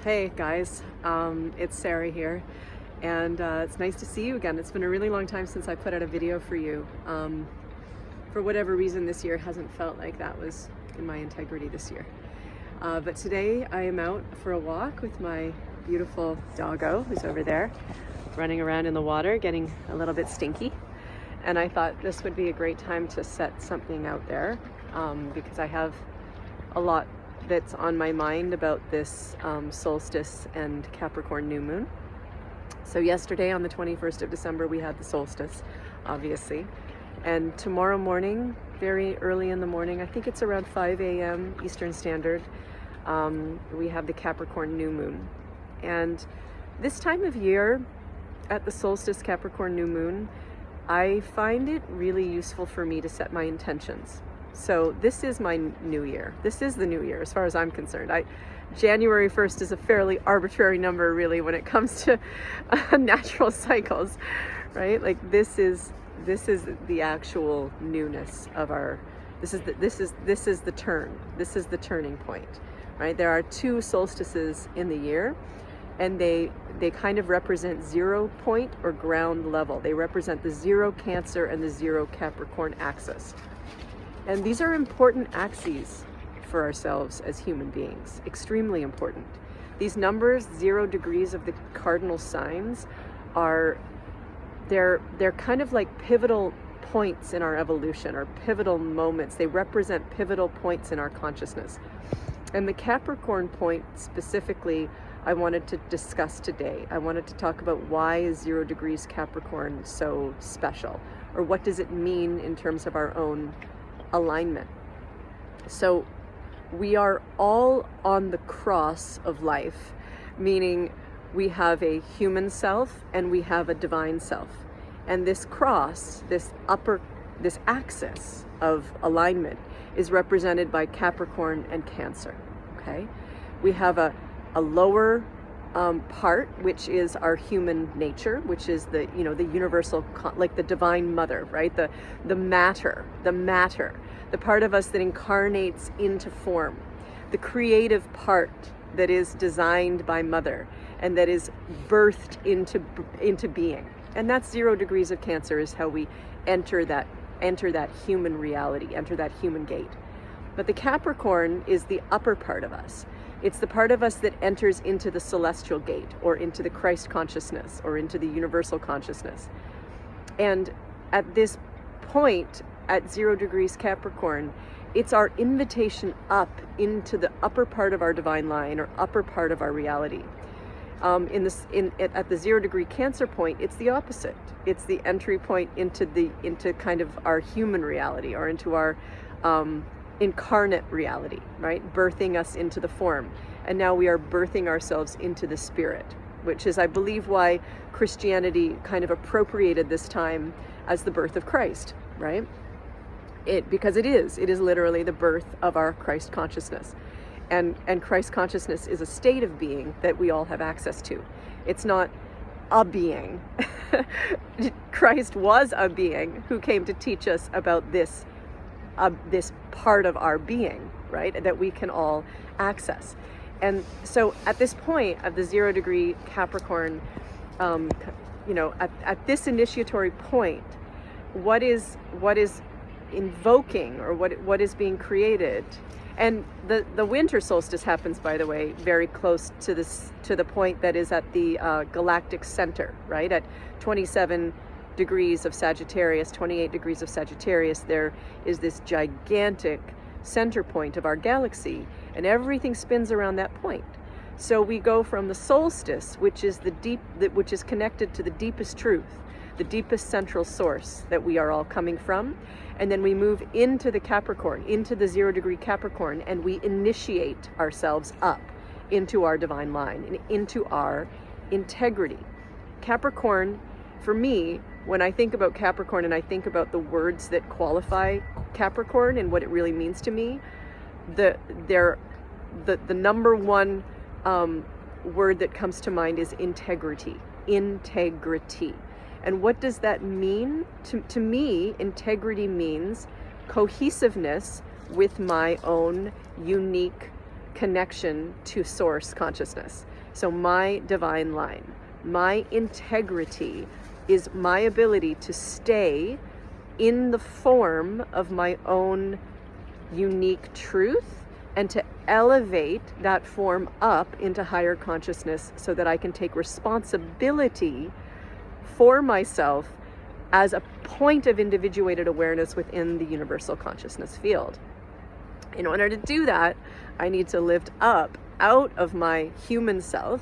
Hey guys, it's Sarah here, and it's nice to see you again. It's been a really long time since I put out a video for you. For whatever reason, this year hasn't felt like that was in my integrity this year. But today I am out for a walk with my beautiful doggo, who's over there, running around in the water, getting a little bit stinky. And I thought this would be a great time to set something out there, because I have a lot that's on my mind about this solstice and Capricorn New Moon. So yesterday on the 21st of December we had the solstice, obviously, and tomorrow morning, very early in the morning, I think it's around 5 a.m. Eastern Standard, we have the Capricorn New Moon. And this time of year, at the solstice Capricorn New Moon, I find it really useful for me to set my intentions. So this is my new year. This is the new year as far as I'm concerned. January 1st is a fairly arbitrary number really when it comes to natural cycles, right? Like this is the actual newness of our, this is the turn. This is the turning point, right? There are two solstices in the year, and they kind of represent 0 point or ground level. They represent the 0 Cancer and the 0 Capricorn axis. And these are important axes for ourselves as human beings, extremely important. These numbers, 0 degrees of the cardinal signs, they're kind of like pivotal points in our evolution, or pivotal moments. They represent pivotal points in our consciousness. And the Capricorn point specifically, I wanted to discuss today. I wanted to talk about why is 0 degrees Capricorn so special, or what does it mean in terms of our own alignment. So we are all on the cross of life, meaning we have a human self and we have a divine self. And this cross, this axis of alignment is represented by Capricorn and Cancer, okay? We have a lower part, which is our human nature, which is the universal, like the divine mother, right? The matter, the part of us that incarnates into form, the creative part that is designed by mother and that is birthed into being. And that's 0 degrees of Cancer, is how we enter that human reality, enter that human gate. But the Capricorn is the upper part of us. It's the part of us that enters into the celestial gate, or into the Christ consciousness, or into the universal consciousness. And at this point, at 0 degrees Capricorn, it's our invitation up into the upper part of our divine line, or upper part of our reality. At the 0 degree Cancer point, it's the opposite. It's the entry point into kind of our human reality, or into our incarnate reality, right? Birthing us into the form. And now we are birthing ourselves into the spirit, which is, I believe, why Christianity kind of appropriated this time as the birth of Christ, right? Because it is literally the birth of our Christ consciousness. And Christ consciousness is a state of being that we all have access to. It's not a being. Christ was a being who came to teach us about this part of our being, right, that we can all access. And so at this point of the 0 degree Capricorn, at this initiatory point, what is invoking, or what is being created? And the winter solstice happens, by the way, very close to the point that is at the galactic center, right, at 27 degrees of Sagittarius, 28 degrees of Sagittarius. There is this gigantic center point of our galaxy, and everything spins around that point. So we go from the solstice, which is which is connected to the deepest truth, the deepest central source that we are all coming from, and then we move into the Capricorn, into the 0 degree Capricorn, and we initiate ourselves up into our divine line and into our integrity. Capricorn, for me, when I think about Capricorn and I think about the words that qualify Capricorn and what it really means to me, the number one word that comes to mind is integrity. Integrity. And what does that mean? To me, integrity means cohesiveness with my own unique connection to source consciousness. So my divine line, my integrity is my ability to stay in the form of my own unique truth and to elevate that form up into higher consciousness so that I can take responsibility for myself as a point of individuated awareness within the universal consciousness field. In order to do that, I need to lift up out of my human self.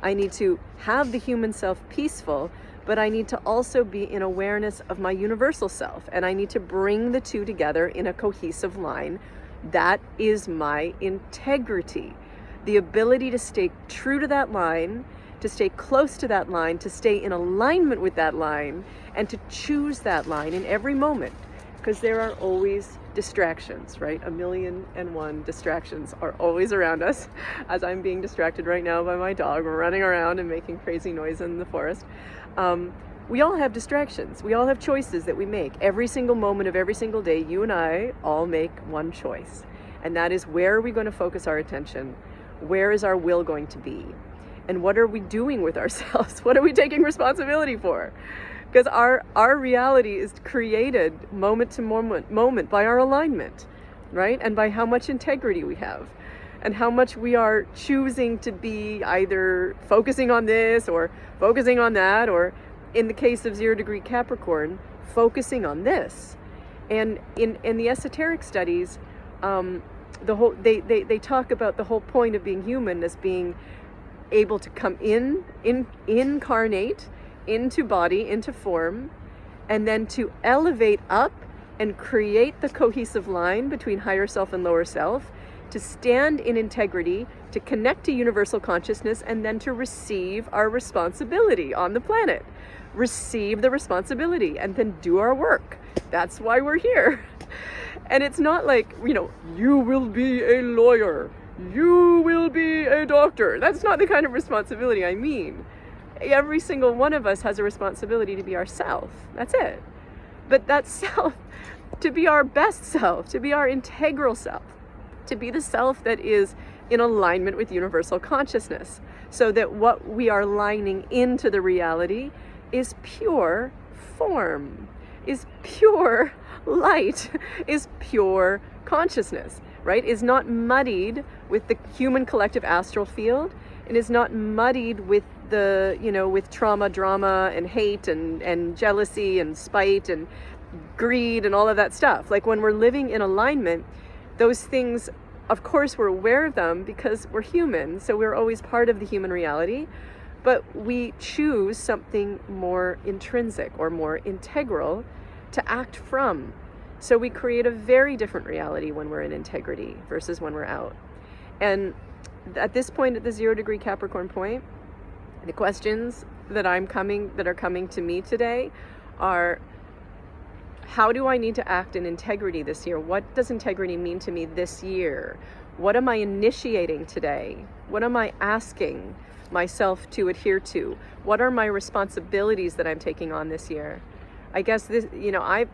I need to have the human self peaceful, but I need to also be in awareness of my universal self, and I need to bring the two together in a cohesive line. That is my integrity. The ability to stay true to that line, to stay close to that line, to stay in alignment with that line, and to choose that line in every moment. Because there are always distractions, right? 1,000,001 distractions are always around us, as I'm being distracted right now by my dog. We're running around and making crazy noise in the forest. We all have distractions. We all have choices that we make. Every single moment of every single day, you and I all make one choice. And that is, where are we going to focus our attention? Where is our will going to be? And what are we doing with ourselves? What are we taking responsibility for? Because our reality is created moment to moment by our alignment, right? And by how much integrity we have and how much we are choosing to be either focusing on this or focusing on that, or in the case of 0 degree Capricorn, focusing on this. And in the esoteric studies, they talk about the whole point of being human as being able to come incarnate into body, into form, and then to elevate up and create the cohesive line between higher self and lower self, to stand in integrity, to connect to universal consciousness, and then to receive our responsibility on the planet. Receive the responsibility and then do our work. That's why we're here. And it's not like, you will be a lawyer, you will be a doctor. That's not the kind of responsibility I mean. Every single one of us has a responsibility to be ourself. That's it. But that self, to be our best self, to be our integral self, to be the self that is in alignment with universal consciousness, so that what we are lining into the reality is pure form, is pure light, is pure consciousness, right? Is not muddied with the human collective astral field. It is not muddied with with trauma, drama, and hate, and jealousy, and spite, and greed, and all of that stuff. Like, when we're living in alignment, those things, of course, we're aware of them because we're human, so we're always part of the human reality, but we choose something more intrinsic or more integral to act from. So we create a very different reality when we're in integrity versus when we're out. And at this point, at the 0 degree Capricorn point, the questions that are coming to me today are, how do I need to act in integrity this year? What does integrity mean to me this year? What am I initiating today? What am I asking myself to adhere to? What are my responsibilities that I'm taking on this year? I guess this,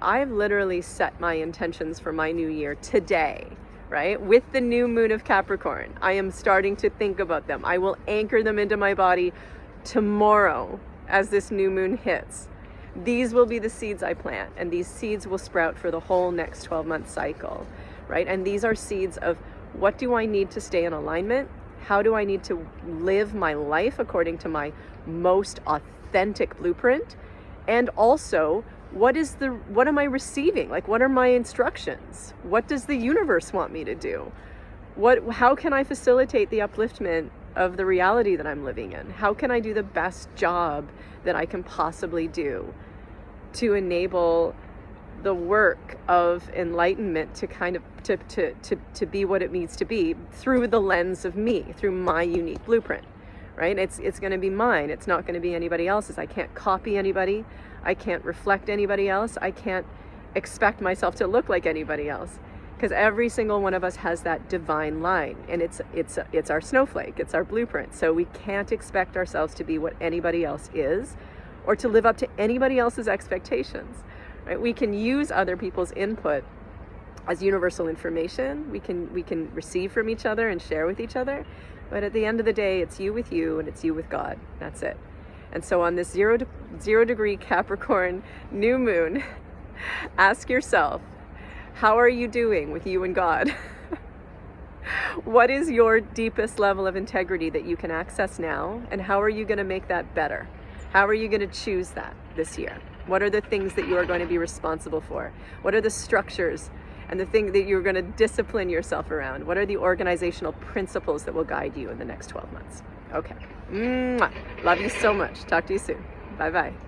I've literally set my intentions for my new year today, right? With the new moon of Capricorn, I am starting to think about them. I will anchor them into my body tomorrow as this new moon hits. These will be the seeds I plant, and these seeds will sprout for the whole next 12-month cycle, right? And these are seeds of, what do I need to stay in alignment? How do I need to live my life according to my most authentic blueprint? And also, what am I receiving? Like, what are my instructions? What does the universe want me to do? How can I facilitate the upliftment of the reality that I'm living in? How can I do the best job that I can possibly do to enable the work of enlightenment to kind of to be what it needs to be through the lens of me, through my unique blueprint, right? It's going to be mine. It's not going to be anybody else's. I can't copy anybody. I can't reflect anybody else. I can't expect myself to look like anybody else, because every single one of us has that divine line, and it's our snowflake. It's our blueprint. So we can't expect ourselves to be what anybody else is, or to live up to anybody else's expectations. Right? We can use other people's input as universal information. We can receive from each other and share with each other, But at the end of the day, it's you with you and it's you with God. That's it. And so on this 0 degree Capricorn new moon, ask yourself, how are you doing with you and God? What is your deepest level of integrity that you can access now? And how are you going to make that better? How are you going to choose that this year? What are the things that you are going to be responsible for? What are the structures and the thing that you're going to discipline yourself around? What are the organizational principles that will guide you in the next 12 months? Okay. Mwah. Love you so much. Talk to you soon. Bye-bye.